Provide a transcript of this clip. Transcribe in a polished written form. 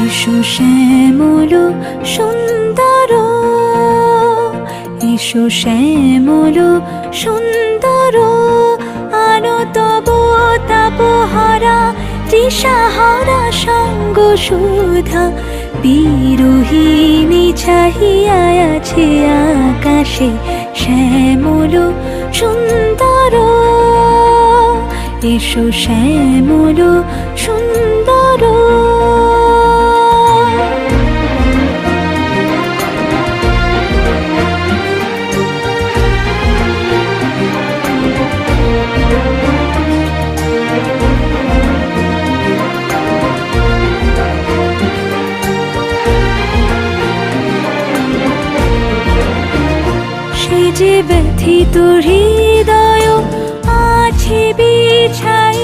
এসো শ্যামল সুন্দর, এসো শ্যামল সুন্দর, আনো তব তাপহারা তৃষাহারা সঙ্গ সুধা। বিরোহিণী চাহিয়া আছে আকাশে শ্যামল সুন্দর, এসো শ্যামল সুন্দর। সে যে ব্যথিত হৃদয় আছে বিছাই